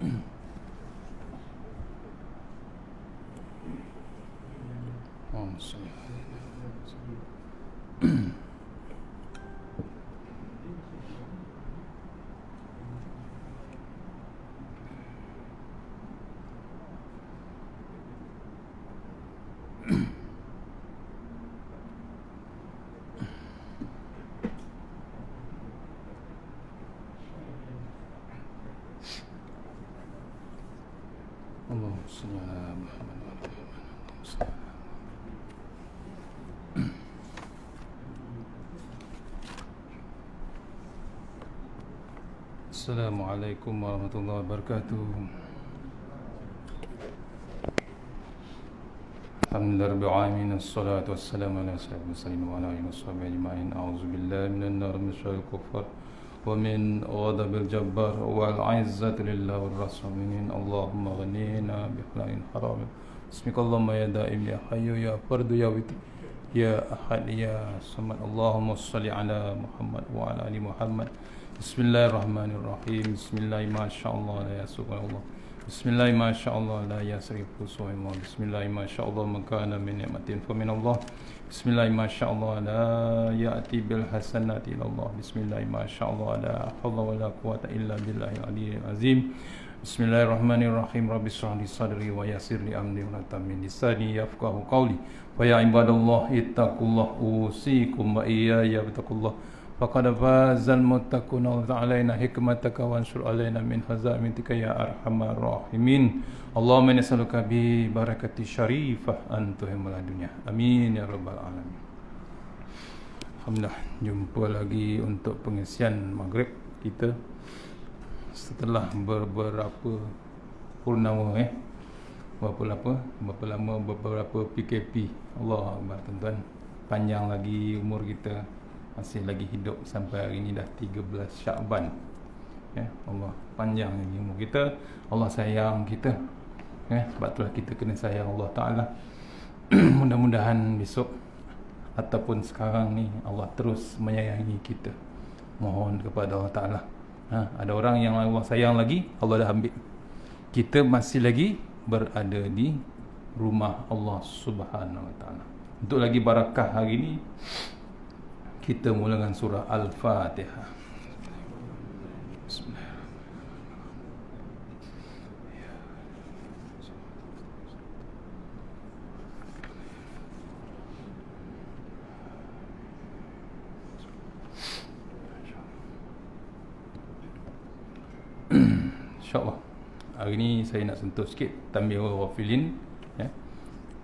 Allahumma salli ala Muhammad wa ala ali Muhammad. Assalamualaikum warahmatullahi wabarakatuh. Alhamdulillah rabbil alamin, wassalatu wassalamu ala sayyidil mursalin wa ala alihi washabihi ajma'in. A'udzu billahi minan nar min syarril kuffar wa min ghadabil jabbar wal 'izzati lillahi war rasulin. Allahumma ghnina bi halalin haram. Bismillahumma ya daim ya hayyu ya fardu ya witr ya ahad ya samad. Allahumma shalli ala Muhammad wa ala ali Muhammad. Bismillahirrahmanirrahim. Bismillah masyaallah la yasubhanallah. Bismillah masyaallah la yasrifu su'illah. Bismillah masyaallah makana min ni'matin fa min Allah. Bismillah masyaallah la ya'ti bil hasanati illa Allah. Bismillah masyaallah la haula wala quwata illa billahil aliyyil azim. Bismillahirrahmanirrahim. Rabbi shrah li sadri wa yassir li amri wa la min lisani yafqahu qawli. Wa ya ibadallah ittaqullah usikum wa iyaya bittaqullah. Faqad fazal muttaqun wa alaina hikmataka wa ansur alaina min hazamitika ya arhamar rahimin. Allahumma nas'aluka bi barakati syarifah antuhimul dunya. Amin ya rabbal alamin. Alhamdulillah, jumpa lagi untuk pengisian maghrib kita setelah beberapa purnama berapa lama beberapa PKP. Allah Akbar tuan-tuan, panjang lagi umur kita, masih lagi hidup sampai hari ini dah 13 Syakban. Ya, Allah panjang lagi umur kita. Allah sayang kita. Ya, sebab itulah kita kena sayang Allah Taala. Mudah-mudahan besok ataupun sekarang ni Allah terus menyayangi kita. Mohon kepada Allah Taala. Ada orang yang Allah sayang lagi, Allah dah ambil. Kita masih lagi berada di rumah Allah Subhanahu Wa Taala. Untuk lagi barakah hari ini, kita mulakan surah Al-Fatihah. InsyaAllah hari ni saya nak sentuh sikit Tanbihul Ghafilin, ya.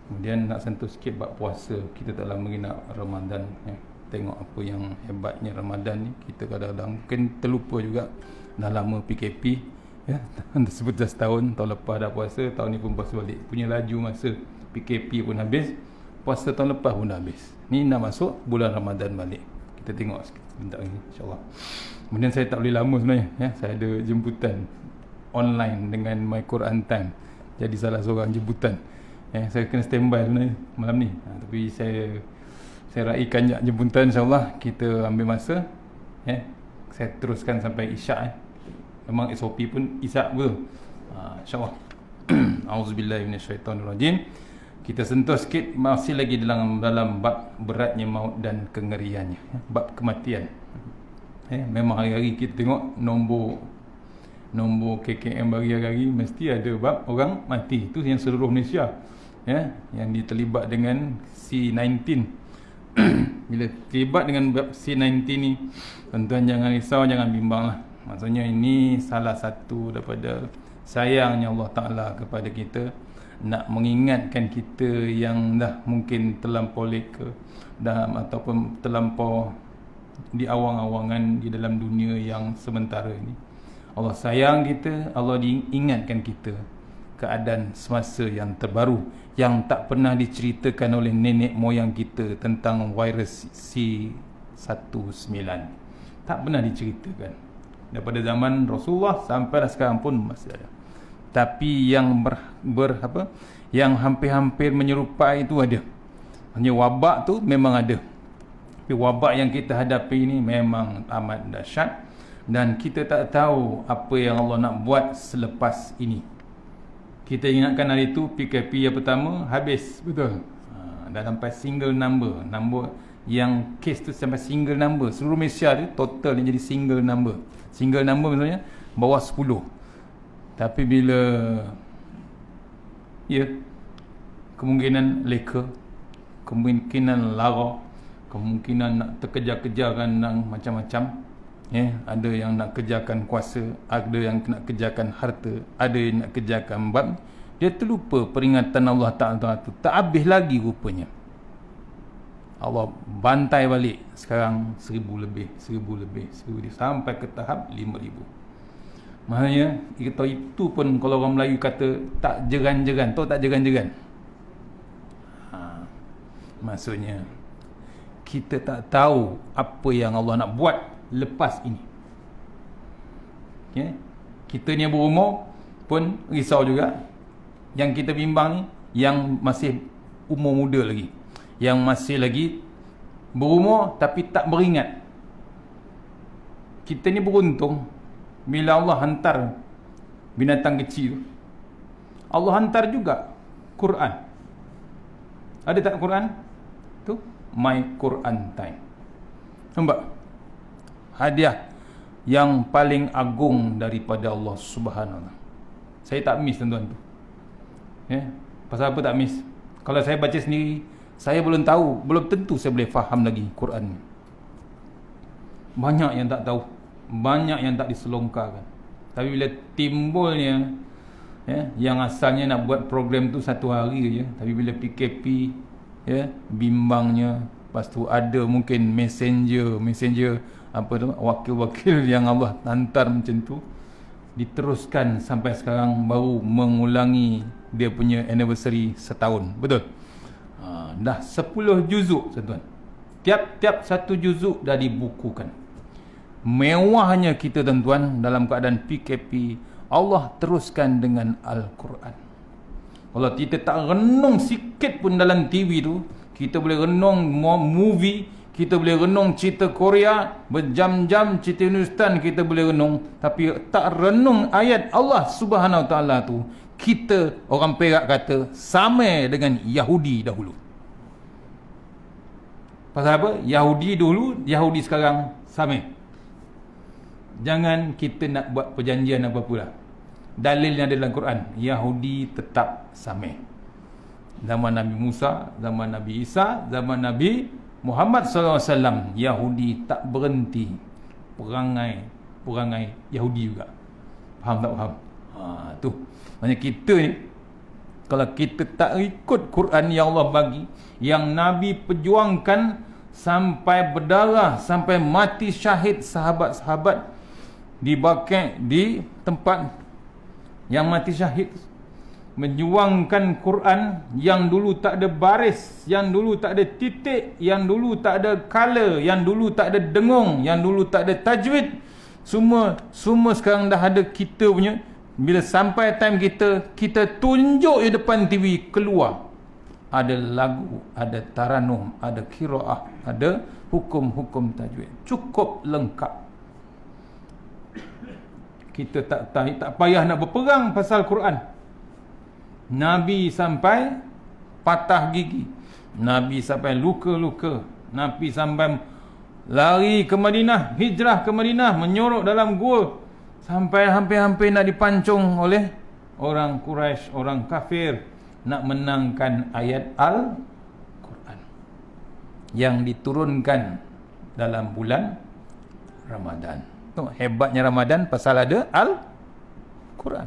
Kemudian nak sentuh sikit bab puasa. Kita tak lama lagi nak Ramadan, ya. Tengok apa yang hebatnya Ramadan ni. Kita kadang-kadang mungkin terlupa juga dah lama PKP, ya. Sebut dah setahun, tahun lepas dah puasa, tahun ni pun puasa balik. Punya laju masa PKP pun habis, puasa tahun lepas pun dah habis. Ni nak masuk bulan Ramadan balik. Kita tengok sebentar lagi insya-Allah. Kemudian saya tak boleh lama sebenarnya, ya. Saya ada jemputan online dengan My Quran Time. Jadi salah seorang jemputan. Saya kena standby sebenarnya malam ni. Tapi saya raikan jemputan, insyaAllah kita ambil masa, saya teruskan sampai Isyak. Memang SOP pun Isyak betul, insyaAllah. A'udzubillahi minasyaitonirrajim. Kita sentuh sikit, masih lagi dalam bab beratnya maut dan kengeriannya, bab kematian. Memang hari-hari kita tengok nombor KKM bagi hari-hari mesti ada bab orang mati. Itu yang seluruh Malaysia, yang terlibat dengan C19. Bila terlibat dengan bab C19 ni, tuan-tuan jangan risau, jangan bimbang lah. Maksudnya ini salah satu daripada sayangnya Allah Ta'ala kepada kita, nak mengingatkan kita yang dah mungkin terlampau leka ataupun terlampau di awang-awangan di dalam dunia yang sementara ini. Allah sayang kita, Allah diingatkan kita keadaan semasa yang terbaru yang tak pernah diceritakan oleh nenek moyang kita tentang virus C19. Tak pernah diceritakan. Daripada zaman Rasulullah sampai sekarang pun masih ada. Tapi yang yang hampir-hampir menyerupai itu ada. Hanya wabak tu memang ada. Tapi wabak yang kita hadapi ini memang amat dahsyat Dan kita tak tahu apa yang Allah nak buat selepas ini. Kita ingatkan hari itu PKP yang pertama habis, betul. Dah sampai single number. Number yang kes tu sampai single number. Seluruh Malaysia tu total dia jadi single number. Single number maksudnya bawah 10. Tapi bila kemungkinan leka, kemungkinan lara, kemungkinan nak terkejar-kejarkan macam-macam, ada yang nak kejarkan kuasa, ada yang nak kejarkan harta, ada yang nak kejarkan bab, dia terlupa peringatan Allah Ta'ala tu. Tak habis lagi rupanya. Allah bantai balik. Sekarang 1,000 lebih, 1,000 sampai ke tahap 5,000. Maknanya kita tahu itu pun kalau orang Melayu kata tak jeran-jeran. Tahu tak jeran-jeran? Maksudnya kita tak tahu apa yang Allah nak buat lepas ini. Kita ni berumur pun risau juga. Yang kita bimbang ni yang masih umur muda lagi, yang masih lagi berumur tapi tak beringat. Kita ni beruntung bila Allah hantar binatang kecil, Allah hantar juga Quran. Ada tak Quran? Tu My Quran Time. Nampak? Hadiah yang paling agung daripada Allah Subhanahu Wa Taala. Saya tak miss tuan-tuan tu. Pasal apa tak miss? Kalau saya baca sendiri, saya belum tahu, belum tentu saya boleh faham lagi Quran ni. Banyak yang tak tahu, banyak yang tak diselongkarkan. Tapi bila timbulnya yang asalnya nak buat program tu 1 hari je, tapi bila PKP bimbangnya, lepas tu ada mungkin messenger apa tu, wakil-wakil yang Allah hantar macam tu, diteruskan sampai sekarang baru mengulangi dia punya anniversary setahun. Betul? Dah 10 juzuk tuan-tuan. Tiap-tiap 1 juzuk dah dibukukan. Mewahnya kita tuan-tuan dalam keadaan PKP, Allah teruskan dengan Al-Quran. Kalau kita tak renung sikit pun dalam TV tu, kita boleh renung movie, kita boleh renung cerita Korea, berjam-jam cerita Hindustan kita boleh renung, tapi tak renung ayat Allah Subhanahu Wa Taala tu, kita orang Perak kata sama dengan Yahudi dahulu. Pasal apa? Yahudi dulu, Yahudi sekarang sama. Jangan kita nak buat perjanjian apa pula. Dalilnya ada dalam Quran, Yahudi tetap sama. Zaman Nabi Musa, zaman Nabi Isa, zaman Nabi Muhammad SAW, Yahudi tak berhenti perangai Yahudi juga. Faham tak faham? Tu. Maksudnya kita ni, kalau kita tak ikut Quran yang Allah bagi, yang Nabi perjuangkan sampai berdarah, sampai mati syahid sahabat-sahabat dibakar di tempat yang mati syahid, menjuangkan Quran yang dulu tak ada baris, yang dulu tak ada titik, yang dulu tak ada color, yang dulu tak ada dengung, yang dulu tak ada tajwid, semua sekarang dah ada kita punya. Bila sampai time kita tunjuk di depan TV, keluar ada lagu, ada taranum, ada qiraah, ada hukum-hukum tajwid, cukup lengkap. Kita tak payah nak berperang pasal Quran. Nabi sampai patah gigi, Nabi sampai luka-luka, Nabi sampai lari ke Madinah, hijrah ke Madinah, menyorok dalam gua, sampai hampir-hampir nak dipancung oleh orang Quraisy, orang kafir, nak menangkan ayat Al-Quran yang diturunkan dalam bulan Ramadan. Tu hebatnya Ramadan pasal ada Al-Quran.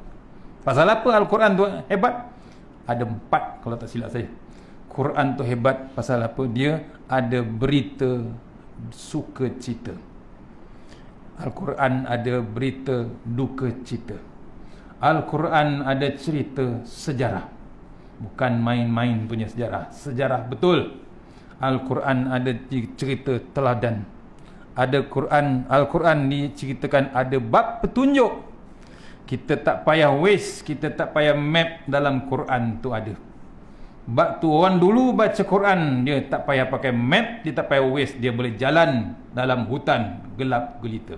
Pasal apa Al-Quran tu hebat? Ada 4 kalau tak silap saya. Quran tu hebat pasal apa? Dia ada berita sukacita. Al-Quran ada berita duka cita. Al-Quran ada cerita sejarah. Bukan main-main punya sejarah. Sejarah betul. Al-Quran ada cerita teladan. Al-Quran diceritakan ada bab petunjuk. Kita tak payah waste, kita tak payah map, dalam Quran tu ada. Bab tu orang dulu baca Quran, dia tak payah pakai map, dia tak payah waste, dia boleh jalan dalam hutan gelap gelita.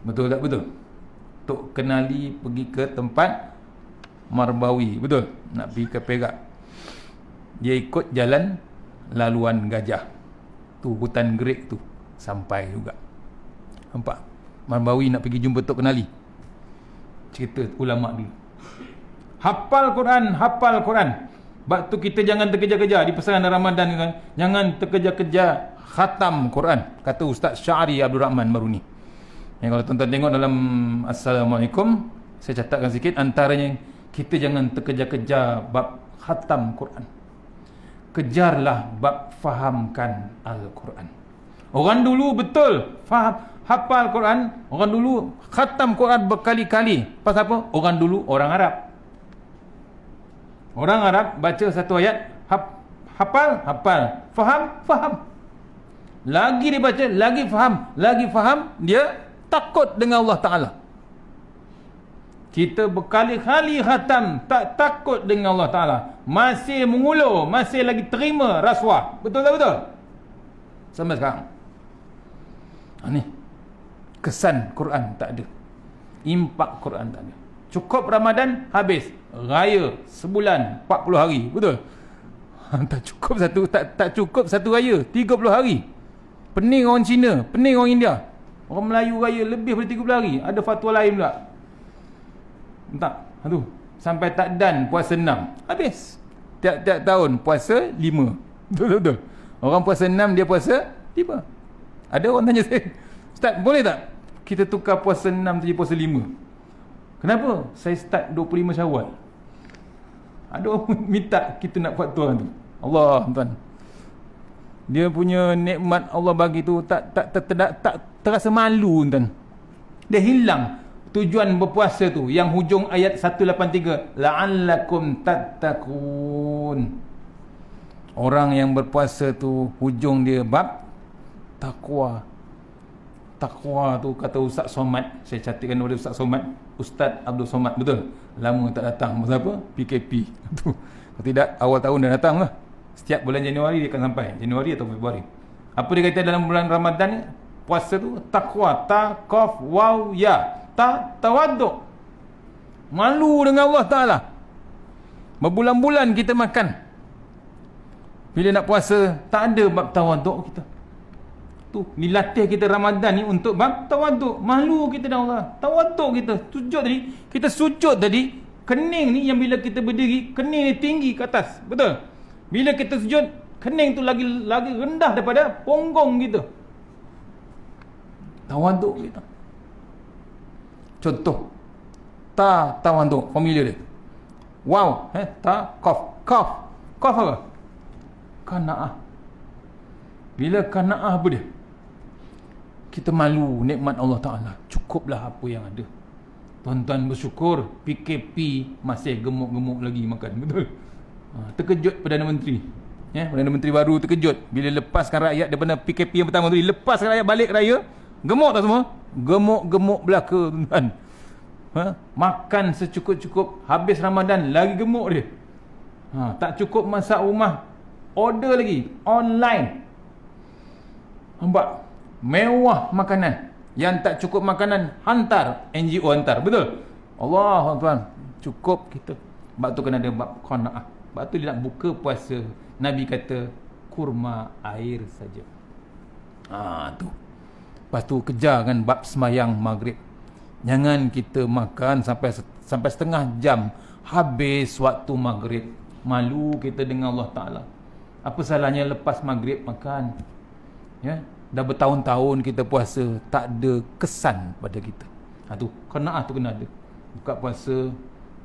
Betul tak betul? Tok Kenali pergi ke tempat Marbawi, betul? Nak pergi ke Perak. Dia ikut jalan laluan gajah. Tu hutan Gerik tu. Sampai juga. Nampak? Marbawi nak pergi jumpa Tok Kenali. Cerita ulama dulu. Hafal Quran, hafal Quran. Bab tu kita jangan terkejar-kejar di pesanan Ramadan ni kan. Jangan terkejar-kejar khatam Quran, kata Ustaz Syari Abdul Rahman baru ni. Yang kalau tuan-tuan tengok dalam Assalamualaikum, saya catatkan sikit, antaranya kita jangan terkejar-kejar bab khatam Quran. Kejarlah bab fahamkan Al-Quran. Orang dulu betul faham, hafal Quran. Orang dulu khatam Quran berkali-kali. Pasal apa? Orang dulu orang Arab. Orang Arab baca satu ayat, hafal, hafal, faham, faham. Lagi dia baca, lagi faham, dia takut dengan Allah Ta'ala. Kita berkali-kali khatam, tak takut dengan Allah Ta'ala. Masih mengulur, masih lagi terima rasuah. Betul tak betul? Sampai sekarang. Ni kesan Quran tak ada. Impak Quran tak ada. Cukup Ramadan, habis. Raya sebulan 40 hari, betul? Tak cukup satu, tak cukup satu raya 30 hari. Pening orang Cina, pening orang India. Orang Melayu raya lebih daripada 30 hari. Ada fatwa lain pula. Tak, tu. Sampai tak dan puasa 6. Habis. Tiap-tiap tahun puasa 5. Betul-betul. Orang puasa 6, dia puasa 5. Ada orang tanya saya, Ustaz, boleh tak kita tukar puasa 6 jadi puasa 5? Kenapa? Saya start 25 Syawal. Ada orang minta kita nak buat tu. Allah, tuan. Dia punya nikmat Allah bagi tu tak terasa malu, tuan. Dia hilang tujuan berpuasa tu, yang hujung ayat 183, la'allakum tattaqun. Orang yang berpuasa tu hujung dia bab takwa. Takwa tu kata Ustaz Somad, saya catatkan oleh Ustaz Somad, Ustaz Abdul Somad, betul? Lama tak datang. Masa apa? PKP tu. Kalau tidak, awal tahun dah datang lah. Setiap bulan Januari dia akan sampai, Januari atau Februari. Apa dia kata dalam bulan Ramadan ni? Puasa tu takwa, ta, qaf, waw, ya. Tawaduk. Malu dengan Allah Ta'ala. Berbulan-bulan kita makan. Bila nak puasa, tak ada bab tawaduk kita. Tu, dilatih kita Ramadan ni untuk bab tawaduk. Malu kita dengan Allah. Tawaduk kita. Sujud tadi. Kita sujud tadi. Kening ni yang bila kita berdiri, kening ni tinggi ke atas. Betul? Bila kita sujud, kening tu lagi rendah daripada punggung kita. Tawaduk kita. Contoh. Tawaduk. Formula dia. Wow. Ta, qaf. Qaf. Qaf apa? Kana'ah. Bila kana'ah apa dia? Kita malu nikmat Allah Ta'ala. Cukuplah apa yang ada. Tuan-tuan bersyukur PKP masih gemuk-gemuk lagi makan. Betul? Terkejut Perdana Menteri. Perdana Menteri baru terkejut bila lepaskan rakyat daripada PKP yang pertama tu. Lepaskan rakyat balik raya. Gemuk tak semua? Gemuk-gemuk belaka, tuan-tuan. Makan secukup-cukup. Habis Ramadan lagi gemuk dia. Tak cukup masak rumah, order lagi online. Nampak? Mewah makanan. Yang tak cukup makanan, hantar, NGO hantar. Betul? Allah, tuan, cukup kita. Sebab tu kena ada bab qanaah. Sebab tu dia nak buka puasa, Nabi kata kurma air saja. Tu. Lepas tu kejar kan bab semayang maghrib. Jangan kita makan sampai setengah jam habis waktu maghrib. Malu kita dengan Allah Ta'ala. Apa salahnya lepas maghrib makan? Dah bertahun-tahun kita puasa, tak ada kesan pada kita. Tu, qanaah tu kena ada. Buka puasa,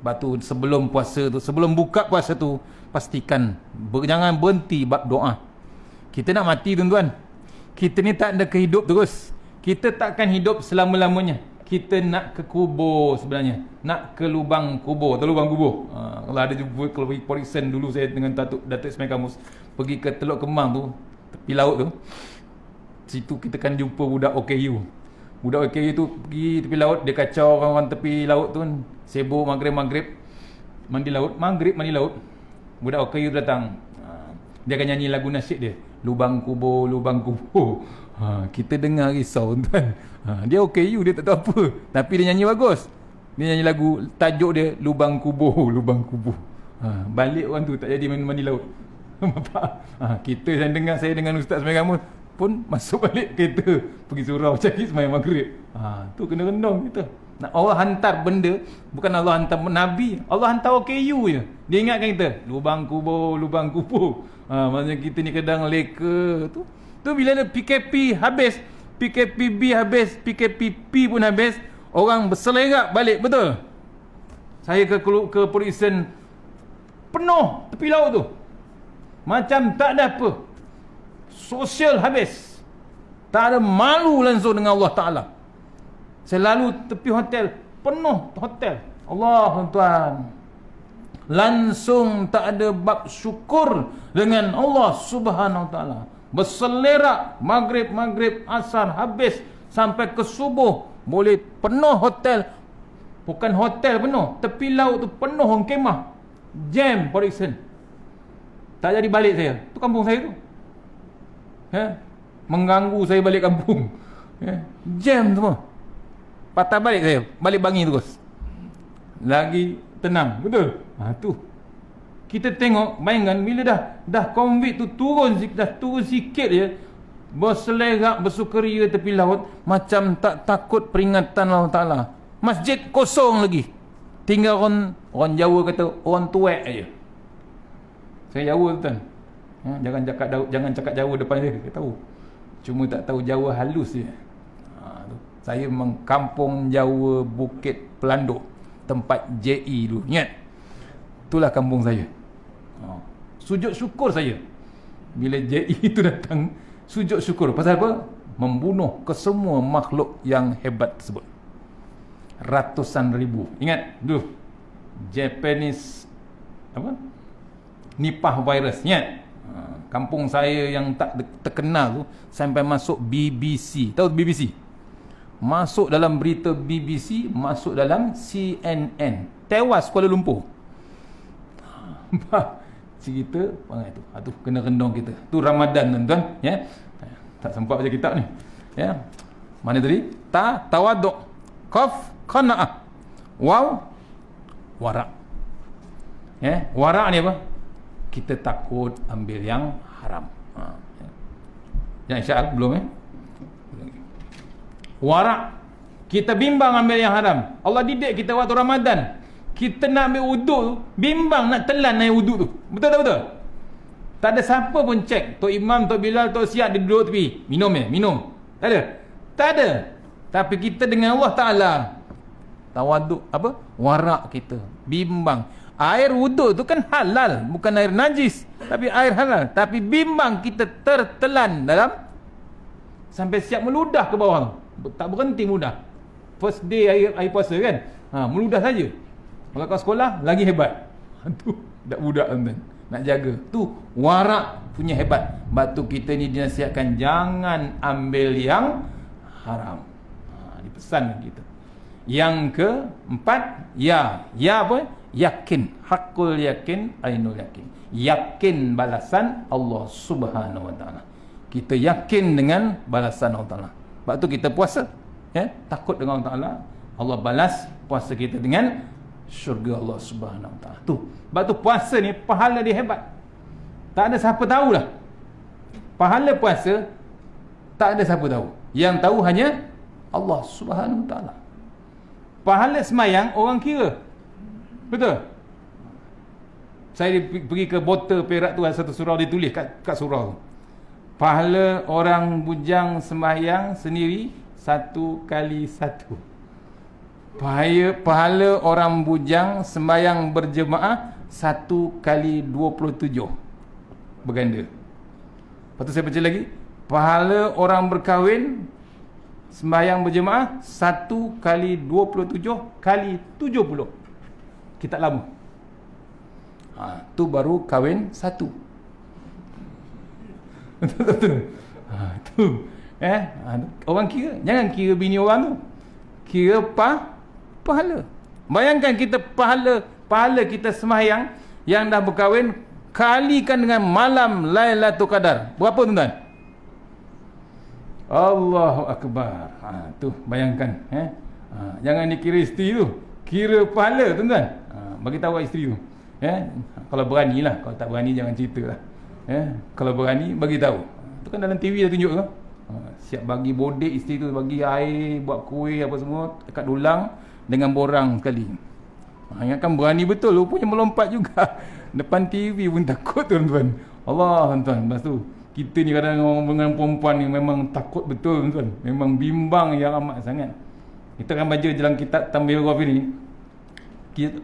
batu sebelum puasa tu, sebelum buka puasa tu, pastikan jangan berhenti bab doa. Kita nak mati, tuan-tuan. Kita ni tak ada kehidup terus. Kita takkan hidup selama-lamanya. Kita nak ke kubur sebenarnya. Nak ke lubang kubur atau lubang kubur. Kalau ada jumpa, kalau pergi Poriksen dulu saya dengan Datuk Ismail Kamus, pergi ke Teluk Kemang tu, tepi laut tu. Situ kita kan jumpa budak OKU. Budak OKU tu pergi tepi laut, dia kacau orang-orang tepi laut tu kan. Sibuk maghrib mandi laut. Budak OKU tu datang. Dia akan nyanyi lagu nasyid dia. lubang kubur, lubang kubur. Kita dengar risau tuan. Dia OKU, dia tak tahu apa, tapi dia nyanyi bagus. Dia nyanyi lagu, tajuk dia lubang kubur, lubang kubur. Balik orang tu tak jadi mandi laut. Kita yang dengar, saya dengan Ustaz sembahyang pun masuk balik kereta pergi surau cari sembahyang maghrib. Tu kena rendong kita. Allah hantar benda, bukan Allah hantar Nabi, Allah hantar OKU je. Dia ingatkan kita, lubang kubur, lubang kubur. Maksudnya kita ni kadang leka tu. Tu bila ada PKP habis, PKPB habis, PKPP pun habis, orang berselerak balik, betul? Saya ke Perisian penuh tepi laut tu. Macam tak ada apa. Sosial habis. Tak ada malu langsung dengan Allah Ta'ala. Saya lalu tepi hotel, penuh hotel. Allah Tuhan. Langsung tak ada bab syukur dengan Allah Subhanahu Wa Ta'ala. Berselerak maghrib, asar habis sampai ke subuh, boleh penuh hotel. Bukan hotel penuh, tepi laut tu penuh orang kemah. Jam Perisian. Tak jadi balik saya. Tu kampung saya tu. Mengganggu saya balik kampung. Jam semua. Patah balik saya, balik Bangi terus. Lagi tenang, betul? Tu. Kita tengok, bayangkan bila dah COVID tu turun sikit je, berselerak, bersukaria tepi laut, macam tak takut peringatan Allah Ta'ala. Masjid kosong lagi. Tinggal orang Jawa kata, orang tuek aja. Saya Jawa tuan. Jangan cakap Jawa depan dia, saya tahu. Cuma tak tahu Jawa halus je. Saya memang kampung Jawa Bukit Pelanduk, tempat JE dulu, ingat? Itulah kampung saya. Sujud syukur saya bila JE itu datang. Sujud syukur. Pasal apa? Membunuh kesemua makhluk yang hebat tersebut. Ratusan ribu. Ingat dulu Japanese Nipah virus, ingat? Kampung saya yang tak terkenal tu sampai masuk BBC. Tahu BBC? Masuk dalam berita BBC, masuk dalam CNN. Tewas Kuala Lumpur. Cerita tu. Tu kena rendong kita. Tu Ramadan tuan-tuan, ya. Tak sempat baca kitab ni. Ya. Mana tadi? Tawaduk. Qaf qanaah. Waw wara'. Ya, wara' ni apa? Kita takut ambil yang haram. Yang insya-Allah belum Wara'. Kita bimbang ambil yang haram. Allah didik kita waktu Ramadan. Kita nak ambil wuduk tu, bimbang nak telan air wuduk tu. Betul tak betul? Tak ada siapa pun cek. Tok Imam, Tok Bilal, Tok Siap dia duduk tepi. Minum. Tak ada. Tak ada. Tapi kita dengan Allah Ta'ala, tawaduk, warak kita. Bimbang. Air wuduk tu kan halal. Bukan air najis. Tapi air halal. Tapi bimbang kita tertelan dalam, sampai siap meludah ke bawah. Tak berhenti mudah. First day air puasa kan. Meludah saja. Kalau kau sekolah, lagi hebat. Tu budak tuan-tuan. Nak jaga. Tu warak punya hebat. Batu kita ni dinasihatkan jangan ambil yang haram. Dipesan kita. Yang keempat, ya apa? Yakin. Hakul yakin, ainul yakin. Yakin balasan Allah Subhanahu Wa Ta'ala. Kita yakin dengan balasan Allah Ta'ala. Sebab tu kita puasa, ya? Takut dengan Allah Ta'ala. Allah balas puasa kita dengan syurga Allah Subhanahu Wa Ta'ala. Tu. Sebab tu puasa ni pahala dia hebat. Tak ada siapa tahu lah. Pahala puasa tak ada siapa tahu. Yang tahu hanya Allah Subhanahu Wa Ta'ala. Pahala semayang orang kira. Betul? Saya pergi ke botol Perak tu, ada satu surau dia tulis kat surau tu. Pahala orang bujang sembahyang sendiri 1 kali 1. Pahala orang bujang sembahyang berjemaah 1 kali 27. Berganda. Lepas tu saya baca lagi. Pahala orang berkahwin sembahyang berjemaah 1 kali 27 kali 70. Kitab lama. Tu baru kahwin 1. Betul. Tu. Orang kira. Jangan kira bini orang tu. Kira pahala. Bayangkan kita pahala kita sembahyang yang dah berkahwin kalikan dengan malam Lailatul Qadar. Berapa tuan-tuan? Allahu Akbar. Tu bayangkan, jangan dikira isteri tu, kira pahala tuan-tuan. Bagi tahu isteri tu, kalau beranilah. Kalau tak berani jangan ceritalah. Kalau berani bagi tahu. Tu kan dalam TV dah tunjuk tu. Siap bagi bodek isteri tu, bagi air, buat kuih apa semua dekat dulang dengan borang sekali. Ingatkan berani betul, rupanya melompat juga. Depan TV pun takut tuan-tuan. Allah tuan-tuan. Lepas tu kita ni kadang orang dengan perempuan ni memang takut betul tuan-tuan. Memang bimbang yang amat sangat. Kita akan baca dalam kitab Tanbihul Ghafil ni.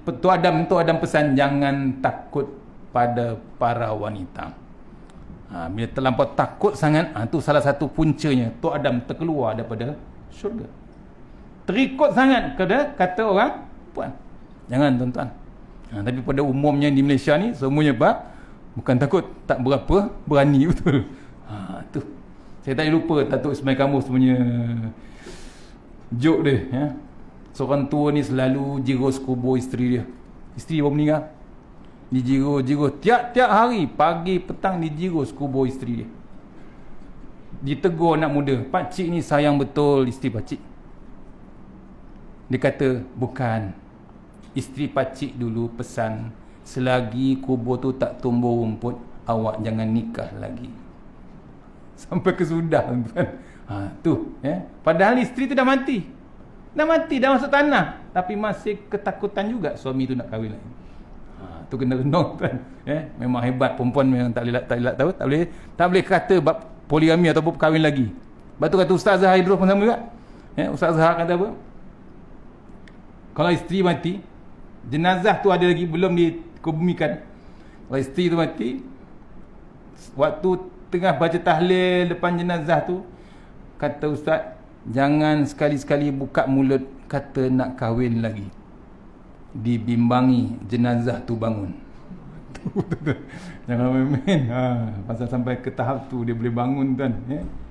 Tok Adam pesan jangan takut pada para wanita. Bila terlampau takut sangat, tu salah satu puncanya Tok Adam terkeluar daripada syurga. Terikut sangat kata orang puan. Jangan tuan-tuan. Tapi pada umumnya di Malaysia ni semuanya bukan takut, tak berapa berani betul. Tu saya tak lupa Datuk Ismail Kamus punya joke dia, seorang tua ni selalu jirus kubur isteri dia. Isteri baru meninggal, dijirus tiap-tiap hari, pagi petang dijirus kubur isteri dia. Ditegur anak muda, pakcik ni sayang betul isteri pakcik. Dia kata, bukan, isteri pakcik dulu pesan, selagi kubur tu tak tumbuh rumput, awak jangan nikah lagi. Sampai kesudah tuan. Padahal isteri tu dah mati, dah masuk tanah, tapi masih ketakutan juga suami tu nak kahwin lagi. Tu kena renung tuan. Memang hebat perempuan, memang tak boleh tahu, tak boleh kata bab poligami ataupun kahwin lagi. Lepas tu kata Ustaz Zahar Idrus pun sama juga. Ustaz Zahar kata apa? Kalau isteri mati, jenazah tu ada lagi belum dikebumikan. Kalau isteri tu mati, waktu tengah baca tahlil depan jenazah tu, kata Ustaz, jangan sekali-sekali buka mulut kata nak kahwin lagi. Dibimbangi jenazah tu bangun. Jangan main-main. Pasal sampai ke tahap tu dia boleh bangun tuan.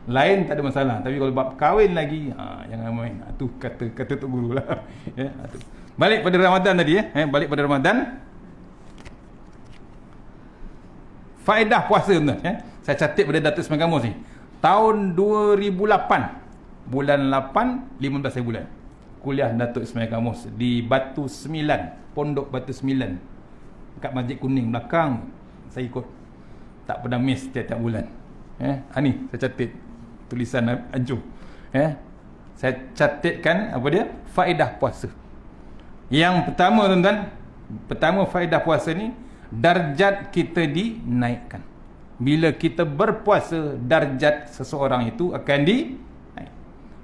Lain tak ada masalah, tapi kalau bab kahwin lagi, jangan main. Tu kata tok guru lah. Balik pada Ramadan tadi. Balik pada Ramadan. Faedah puasa tuan. Saya catat pada Datuk Ismail Kamus ni. Tahun 2008, bulan 8, 15 hari bulan, kuliah Datuk Ismail Kamus di Batu Sembilan, Pondok Batu Sembilan, dekat Masjid Kuning belakang. Saya ikut, tak pernah miss tiap-tiap bulan. Ni saya catat tulisan Anju. Saya catatkan apa dia? Faedah puasa. Yang pertama tuan-tuan, faedah puasa ni, darjat kita dinaikkan. Bila kita berpuasa, darjat seseorang itu akan dinaik.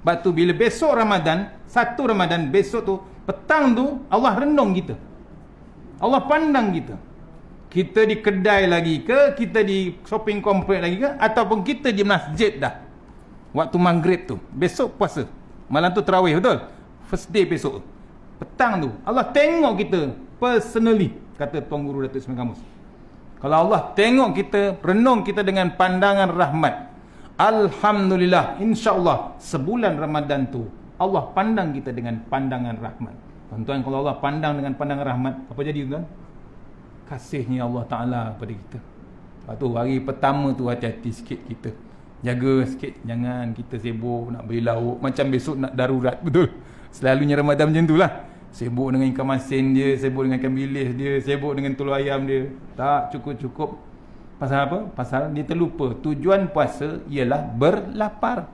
Sebab tu bila besok Ramadan, 1 Ramadan, besok tu petang tu Allah renung kita, Allah pandang kita. Kita di kedai lagi ke, kita di shopping complex lagi ke, ataupun kita di masjid dah waktu maghrib tu, besok puasa, malam tu tarawih, betul? First day besok, petang tu Allah tengok kita personally, kata Tuan Guru Datuk Ismail Kamus. Kalau Allah tengok kita, renung kita dengan pandangan rahmat, alhamdulillah, insya-Allah sebulan Ramadan tu Allah pandang kita dengan pandangan rahmat. Tuan-tuan, kalau Allah pandang dengan pandangan rahmat, apa jadi tuan? Kasihnya Allah Ta'ala kepada kita. Lepas tu hari pertama tu hati-hati sikit kita, jaga sikit, jangan kita sibuk nak beli lauk macam besok nak darurat, betul? Selalunya Ramadan macam tu lah, sibuk dengan ikan masin dia, sibuk dengan ikan bilis dia, sibuk dengan telur ayam dia, tak cukup-cukup. Pasal apa? Pasal dia terlupa tujuan puasa ialah berlapar.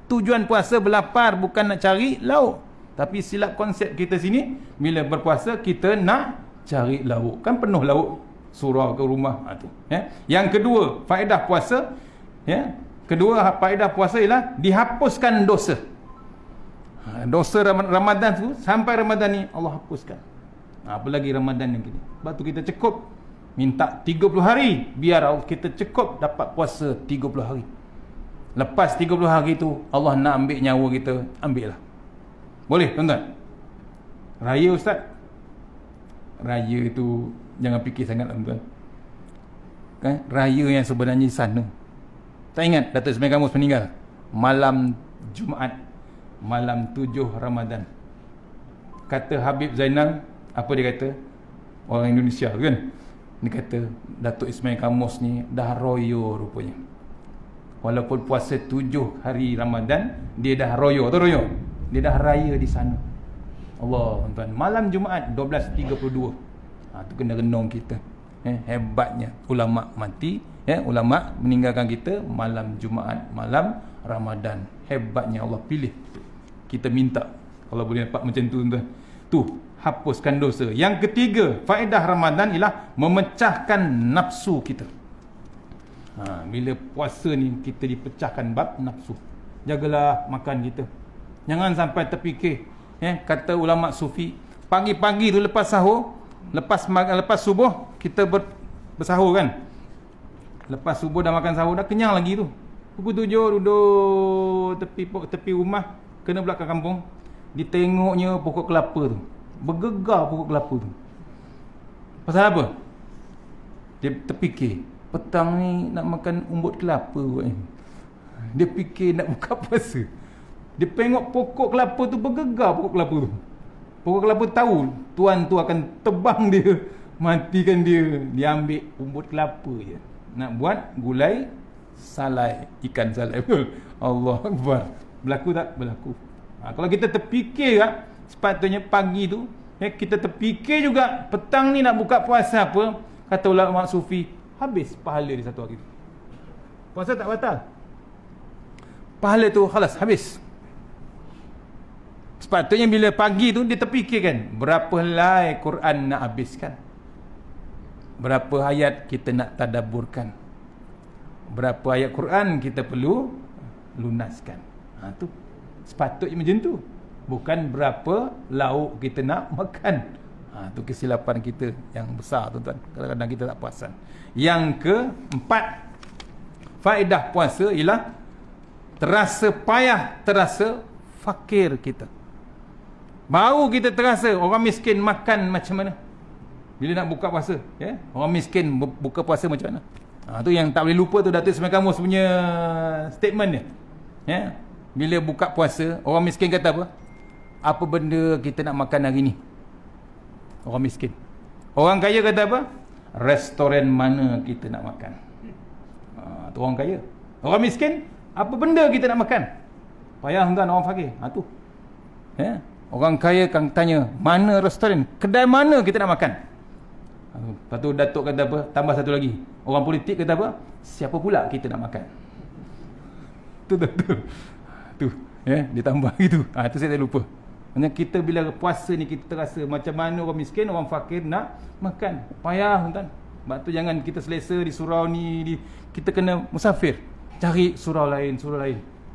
Tujuan puasa berlapar, bukan nak cari lauk. Tapi silap konsep kita sini, bila berpuasa kita nak cari lauk, kan penuh lauk surau ke rumah. Yang kedua faedah puasa, faedah puasa ialah dihapuskan dosa. Dosa Ramadan tu, sampai Ramadan ni Allah hapuskan. Apalagi Ramadan yang gini. Sebab tu kita cukup minta 30 hari, biar kita cukup dapat puasa 30 hari. Lepas 30 hari tu Allah nak ambil nyawa kita, ambil lah. Boleh tuan-tuan? Raya Ustaz, raya itu jangan fikir sangat tuan-tuan. Raya yang sebenarnya di sana. Tak ingat Datuk Ismail Kamus meninggal malam Jumaat, malam 7 Ramadan. Kata Habib Zainal, apa dia kata? Orang Indonesia kan? Dia kata Datuk Ismail Kamus ni dah royo rupanya. Walaupun puasa 7 hari Ramadan, dia dah royo. Atau royo? Dia dah raya di sana. Allah, tuan-tuan. Malam Jumaat 12.32. Tu kena renung kita. Hebatnya ulama mati, ulama meninggalkan kita malam Jumaat, malam Ramadan. Hebatnya Allah pilih. Kita minta kalau boleh dapat macam tu, tuan-tuan. Tu, hapuskan dosa. Yang ketiga, faedah Ramadan ialah memecahkan nafsu kita. Bila puasa ni kita dipecahkan bab nafsu. Jagalah makan kita. Jangan sampai terfikir. Kata ulama sufi, pagi-pagi tu lepas sahur, lepas subuh kita bersahur kan. Lepas subuh dah makan sahur, dah kenyang lagi tu. Pukul 7 duduk tepi rumah, kena belakang kampung. Ditengoknya pokok kelapa tu. Bergegar pokok kelapa tu. Pasal apa? Dia terfikir, petang ni nak makan umbut kelapa kot. Dia fikir nak buka puasa. Dia tengok pokok kelapa tu bergegar, pokok kelapa tu. Pokok kelapa tahu tuan tu akan tebang dia, matikan dia. Dia ambil umbut kelapa je. Nak buat gulai salai, ikan salai. Allah Akbar. Berlaku tak? Berlaku. Kalau kita terfikir tak, sepatutnya pagi tu kita terfikir juga petang ni nak buka puasa apa, kata ulama sufi, habis pahala di satu hari tu. Puasa tak batal, pahala tu khalas, habis. Sepatutnya bila pagi tu dia terfikirkan berapa helai Quran nak habiskan, berapa ayat kita nak tadabburkan, berapa ayat Quran kita perlu lunaskan. Tu sepatutnya macam tu. Bukan berapa lauk kita nak makan. Tu kesilapan kita yang besar, tuan-tuan. Kadang-kadang kita tak perasan. Yang keempat, faedah puasa ialah terasa payah, terasa fakir kita. Baru kita terasa orang miskin makan macam mana bila nak buka puasa, orang miskin buka puasa macam mana. Tu yang tak boleh lupa tu Datuk Ismail Kamus punya statement dia. Bila buka puasa, orang miskin kata apa? Apa benda kita nak makan hari ni? Orang miskin. Orang kaya kata apa? Restoran mana kita nak makan? Tu orang kaya. Orang miskin, apa benda kita nak makan? Payah tuan orang fakir. Tu. Orang kaya kan tanya, mana restoran? Kedai mana kita nak makan? Lepas tu Datuk kata apa? Tambah satu lagi. Orang politik kata apa? Siapa pula kita nak makan? Tu. Tu, dia tambah gitu. Itu saya tak lupa. Maksudnya kita bila puasa ni kita terasa macam mana orang miskin, orang fakir nak makan. Payah tuan. Sebab tu jangan kita selesa di surau ni, kita kena musafir. Cari surau lain.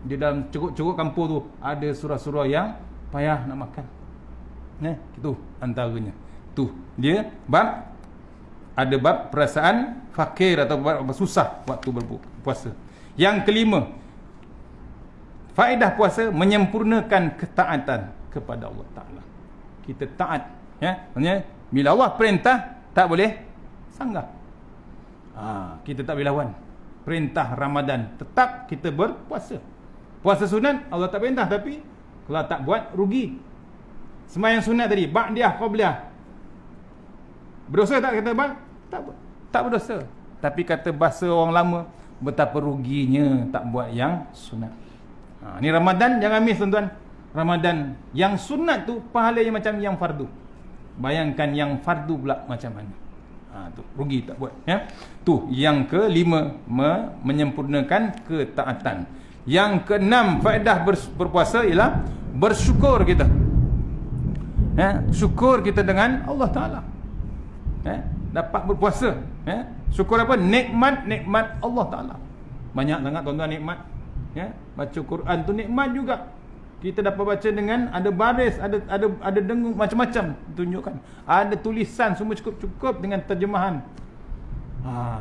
Di dalam curug-curug kampung tu ada surau-surau yang payah nak makan. Itu antaranya. Tu, dia ada bab perasaan fakir atau bab susah waktu berpuasa. Yang kelima, faedah puasa menyempurnakan ketaatan kepada Allah Ta'ala. Kita taat. Maksudnya, bila Allah perintah, tak boleh sanggah. Kita tak boleh lawan. Perintah Ramadan, tetap kita berpuasa. Puasa sunat, Allah tak perintah. Tapi, kalau tak buat, rugi. Sembahyang sunat tadi, ba'diyah, qabliyah. Berdosa tak kata bang? Tak berdosa. Tapi kata bahasa orang lama, betapa ruginya tak buat yang sunat. Ni Ramadan jangan miss tuan-tuan. Ramadan yang sunat tu pahalanya macam yang fardu. Bayangkan yang fardu pula macam mana. Tu rugi tak buat, Tu yang kelima, menyempurnakan ketaatan. Yang keenam, faedah berpuasa ialah bersyukur kita. Syukur kita dengan Allah Taala. Dapat berpuasa. Syukur apa? Nikmat Allah Taala. Banyak sangat tuan-tuan nikmat. Baca Quran tu nikmat juga. Kita dapat baca dengan ada baris, ada dengung macam-macam tunjukkan. Ada tulisan semua cukup dengan terjemahan.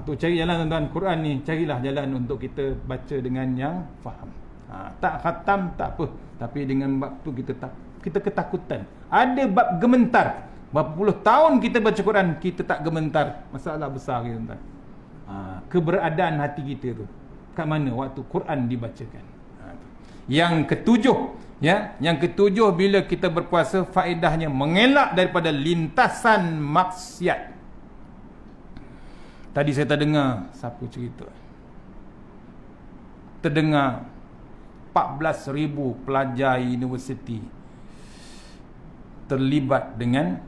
Tu cari jalan tuan-tuan, Quran ni carilah jalan untuk kita baca dengan yang faham. Tak khatam tak apa, tapi dengan bab tu kita ketakutan. Ada bab gementar. Berapa puluh tahun kita baca Quran, kita tak gementar. Masalah besar kita tuan-tuan. Keberadaan hati kita tu kat mana waktu Quran dibacakan. Yang ketujuh, bila kita berpuasa, faedahnya mengelak daripada lintasan maksiat. Tadi saya terdengar siapa cerita, terdengar 14,000 pelajar universiti terlibat dengan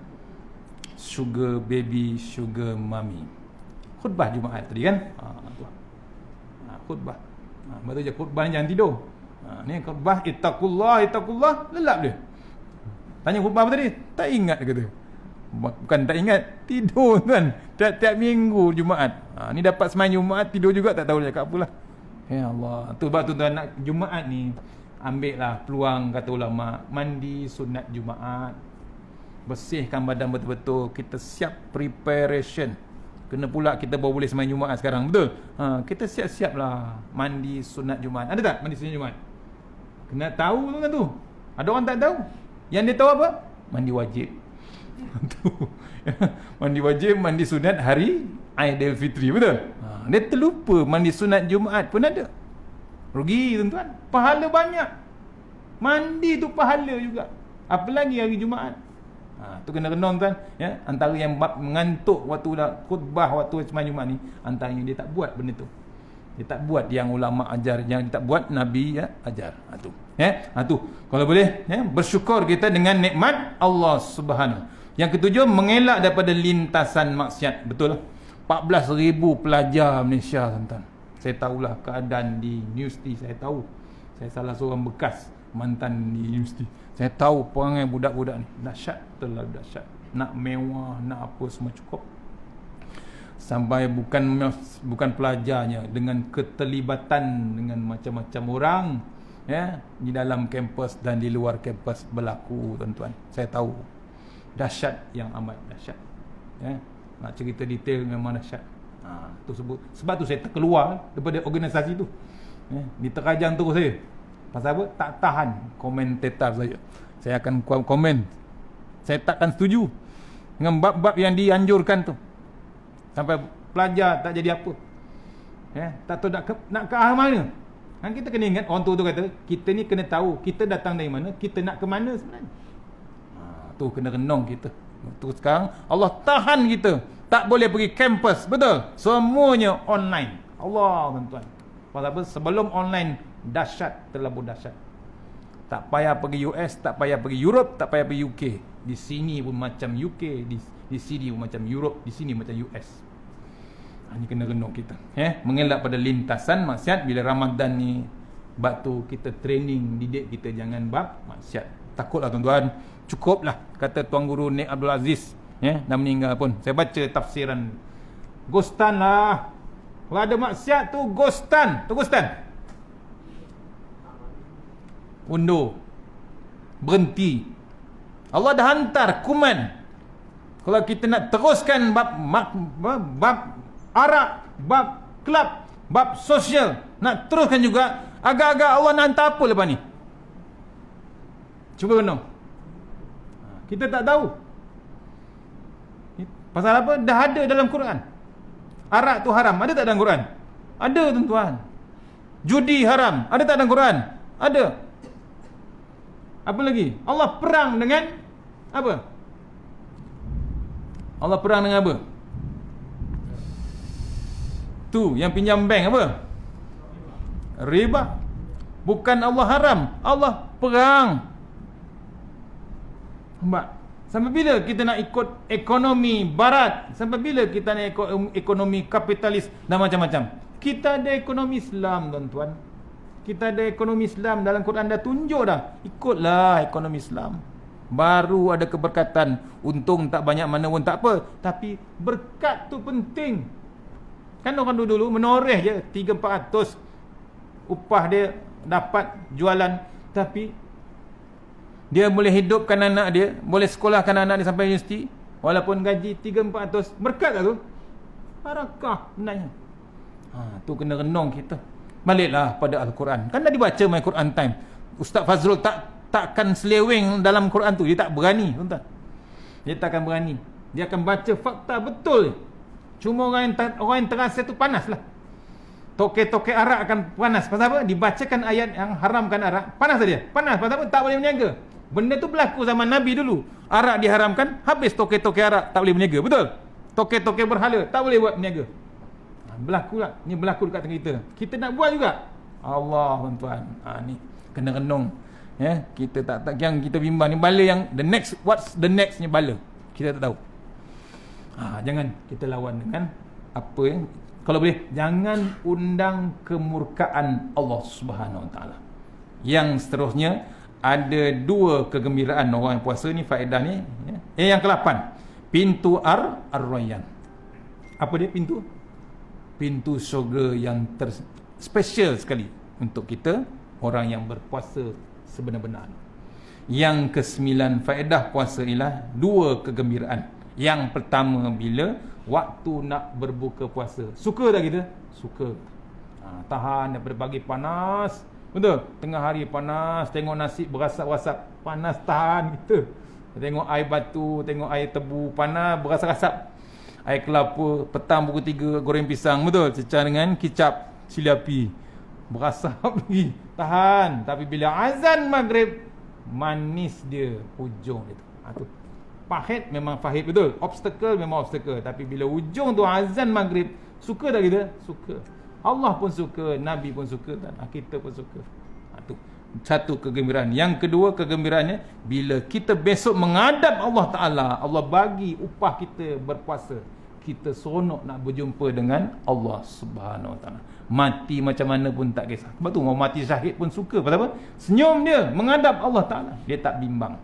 sugar baby, sugar mommy. Khutbah Jumaat tadi kan, khutbah. Betul je, khutbah ni jangan tidur. Ni khutbah ittaqullah, lelap dia. Tanya khutbah apa tadi? Tak ingat dia kata. Bukan tak ingat, tidur kan. Tiap-tiap minggu Jumaat. Ni dapat semain Jumaat, tidur juga tak tahu dia cakap apalah. Ya Allah. Tu sebab tuan-tuan nak Jumaat ni, ambil lah peluang kata ulama, mandi sunat Jumaat. Bersihkan badan betul-betul. Kita siap preparation. Kena pula kita baru boleh semain Jumaat sekarang. Betul? Kita siap-siap lah mandi sunat Jumaat. Ada tak mandi sunat Jumaat? Kena tahu tu kan tu. Ada orang tak tahu. Yang dia tahu apa? Mandi wajib. Mandi wajib, mandi sunat hari Aidilfitri. Betul? Dia terlupa mandi sunat Jumaat pun ada. Rugi tuan-tuan. Pahala banyak. Mandi tu pahala juga. Apalagi hari Jumaat. Tu kena renung tuan, ya. Antara yang mengantuk waktu khutbah waktu semain Jumaat ni, antaranya dia tak buat benda tu. Dia tak buat yang ulama ajar, yang dia tak buat Nabi ajar. Tu. Tu. Kalau boleh, bersyukur kita dengan nikmat Allah Subhanahu. Yang ketujuh, mengelak daripada lintasan maksiat. Betul lah. 14,000 pelajar Malaysia tuan-tuan. Saya tahulah keadaan di universiti, saya tahu. Saya salah seorang bekas mantan di universiti. Saya tahu perangai budak-budak ni dahsyat, terlalu dahsyat. Nak mewah, nak apa semua cukup. Sampai bukan pelajarnya, dengan keterlibatan dengan macam-macam orang, di dalam kampus dan di luar kampus berlaku tuan-tuan. Saya tahu. Dahsyat yang amat dahsyat. Nak cerita detail memang dahsyat. Tu sebab tu saya terkeluar daripada organisasi tu. Diterajang terus saya. Pasal apa? Tak tahan komentator saja. Saya akan komen. Saya takkan setuju dengan bab-bab yang dianjurkan tu. Sampai pelajar tak jadi apa. Tak tahu nak ke arah mana. Kita kena ingat, orang tu kata, kita ni kena tahu kita datang dari mana, kita nak ke mana sebenarnya. Tu kena renung kita. Tu sekarang Allah tahan kita. Tak boleh pergi kampus. Betul? Semuanya online. Allah tuan-tuan. Pasal apa? Sebelum online dahsyat, terlalu dahsyat. Tak payah pergi US, tak payah pergi Europe, tak payah pergi UK. Di sini pun macam UK, di sini pun macam Europe, di sini macam US. Ini kena renung kita. Mengelak pada lintasan maksiat. Bila Ramadan ni, bab tu kita training, didik kita jangan bab maksiat. Takutlah tuan-tuan. Cukuplah kata Tuan Guru Nik Abdul Aziz, dah meninggal pun. Saya baca tafsiran. Ghostan lah. Kalau ada maksiat tu ghostan. Tu ghostan. Undur. Berhenti. Allah dah hantar kuman. Kalau kita nak teruskan bab arak, bab kelab, bab sosial, nak teruskan juga, agak-agak Allah nak hantar apa lepas ni? Cuba renung. Kita tak tahu. Pasal apa? Dah ada dalam Quran. Arak tu haram. Ada tak dalam Quran? Ada tuan-tuan. Judi haram. Ada tak dalam Quran? Ada. Apa lagi? Allah perang dengan apa? Allah perang dengan apa? Tu yang pinjam bank apa? Riba. Bukan Allah haram, Allah perang. Sampai bila kita nak ikut ekonomi barat? Sampai bila kita nak ikut ekonomi kapitalis dan macam-macam? Kita ada ekonomi Islam tuan-tuan. Kita ada ekonomi Islam. Dalam Quran dah tunjuk dah. Ikutlah ekonomi Islam. Baru ada keberkatan. Untung tak banyak mana pun tak apa. Tapi berkat tu penting. Kan orang dulu menoreh je 300-400 upah dia dapat jualan. Tapi dia boleh hidupkan anak dia, boleh sekolahkan anak dia sampai universiti, walaupun gaji 300-400. Berkat tak tu? Barakah sebenarnya. Tu kena renung kita. Baliklah pada Al-Quran. Kan dah dibaca My Quran Time. Ustaz Fazrul takkan seleweng dalam Quran tu. Dia tak berani, tuan-tuan. Dia takkan berani. Dia akan baca fakta betul. Cuma orang yang terasa tu panas lah. Tokek-tokek arak akan panas. Pasal apa? Dibacakan ayat yang haramkan arak. Panas saja. Panas. Pasal apa? Tak boleh berniaga. Benda tu berlaku zaman Nabi dulu. Arak diharamkan, habis tokek-tokek arak tak boleh berniaga. Betul? Tokek-tokek berhala tak boleh buat berniaga. Berlaku tak? Ni berlaku dekat tengah kita. Kita nak buat juga. Allah tuan-tuan. Ni kena renung. Ya, kita tak yang kita bimbang ni bala yang what's the next ni bala. Kita tak tahu. Jangan kita lawan dengan apa yang kalau boleh jangan undang kemurkaan Allah Subhanahu Wa Taala. Yang seterusnya ada dua kegembiraan orang yang puasa ni faedah ni ya. Yang ke-8 pintu ar-rayyan. Apa dia pintu? Pintu syurga yang special sekali untuk kita orang yang berpuasa sebenar-benar. Yang ke-9 faedah puasa ialah dua kegembiraan. Yang pertama bila waktu nak berbuka puasa. Suka tak kita? Suka. Tahan daripada pagi panas. Betul? Tengah hari panas, tengok nasi berasap-rasap, panas tahan kita. Tengok air batu, tengok air tebu panas berasap-rasap. Air kelapa, petang pukul 3 goreng pisang, betul? Cecah dengan kicap cili api. Berasap lagi. Tahan. Tapi bila azan maghrib, manis dia hujung dia tu. Tu. Pahit memang pahit, betul? Obstacle memang obstacle. Tapi bila hujung tu azan maghrib, suka tak kita? Suka. Allah pun suka, Nabi pun suka, dan kita pun suka. Tu. Satu kegembiraan. Yang kedua kegembiraannya bila kita besok menghadap Allah Ta'ala, Allah bagi upah kita berpuasa, kita seronok nak berjumpa dengan Allah Subhanahu Wa Ta'ala. Mati macam mana pun tak kisah. Sebab tu mau mati syahid pun suka. Pasal apa? Senyum dia menghadap Allah Ta'ala, dia tak bimbang.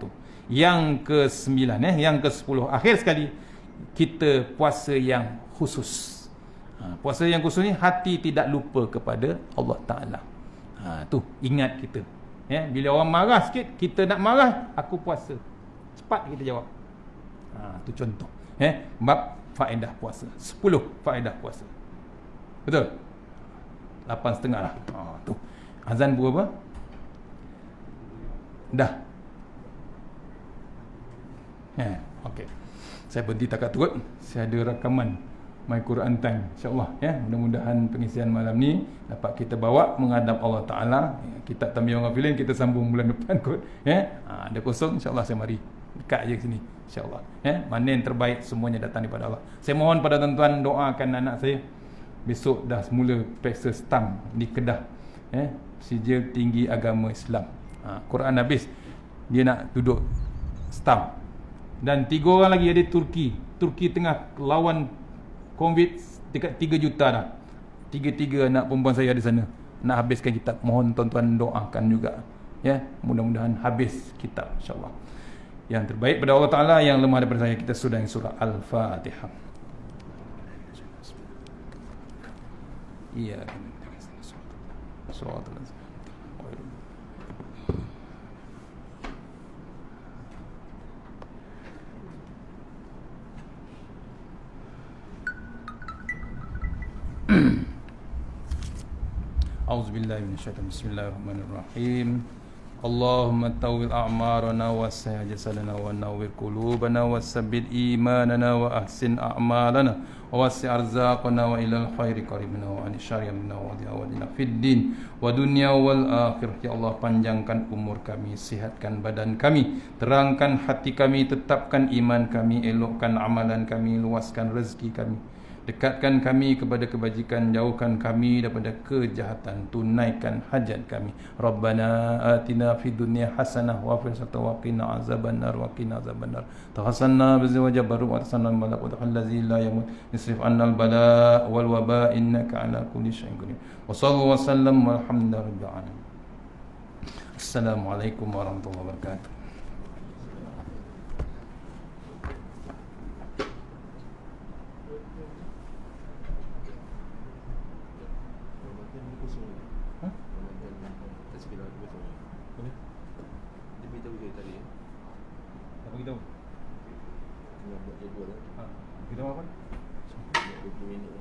Tu. Yang ke-9 yang ke-10 akhir sekali, kita puasa yang khusus. Puasa yang khusus ni hati tidak lupa kepada Allah Ta'ala. Tu ingat kita. Bila orang marah sikit, kita nak marah, aku puasa. Cepat kita jawab. Tu contoh. Bab faedah puasa. 10 faedah puasa. Betul? 8.30 lah. Tu. Azan berapa? Dah. Okey. Saya berhenti takat turut. Saya ada rakaman My Quran Time, insyaAllah mudah-mudahan pengisian malam ni dapat kita bawa menghadap Allah Ta'ala. Kitab Tanbihul Ghafilin kita sambung bulan depan kot. Ada kosong, insyaAllah saya mari dekat je sini, insyaAllah. Mana yang terbaik semuanya datang daripada Allah. Saya mohon pada tuan-tuan doakan anak saya. Besok dah semula periksa stamp di Kedah, Sijil Tinggi Agama Islam. Quran habis, dia nak duduk stamp. Dan 3 orang lagi ada Turki tengah lawan COVID dekat 3 juta dah. 3 anak perempuan saya di sana nak habiskan kitab. Mohon tuan-tuan doakan juga. Mudah-mudahan habis kitab, insyaAllah. Yang terbaik pada Allah Ta'ala, yang lemah daripada saya, kita sudah surah Al-Fatihah. Iya. Surah Al-Fatihah. A'udzubillahi minasyaitonir bismillahirrahmanirrahim. Allahumma tawil a'marana wasih jasadana wa nawwir qulubana wasabbit imanana wa ahsin a'malana wa wasi' arzaqana wa ilal khairi qaribna wa an syarri minna wa diawadina fid din wa dunya wal akhirah. Ya Allah, panjangkan umur kami, sihatkan badan kami, terangkan hati kami, tetapkan iman kami, elokkan amalan kami, luaskan rezeki kami, dekatkan kami kepada kebajikan, jauhkan kami daripada kejahatan, tunaikan hajat kami. Rabbana atina fid dunya hasanah wa fil akhirati wa qina azabannar wa qina azabannar. Tahassanna bi zawja baru wa tahsanna malak wa allazi la yamut isrif annal bala wal waba innaka ala kulli syai'in qadir. Wa sallallahu wa sallam walhamdulillahi rabbil alamin. Assalamualaikum warahmatullahi wabarakatuh. Beritahu. Kita apa? 20 minit.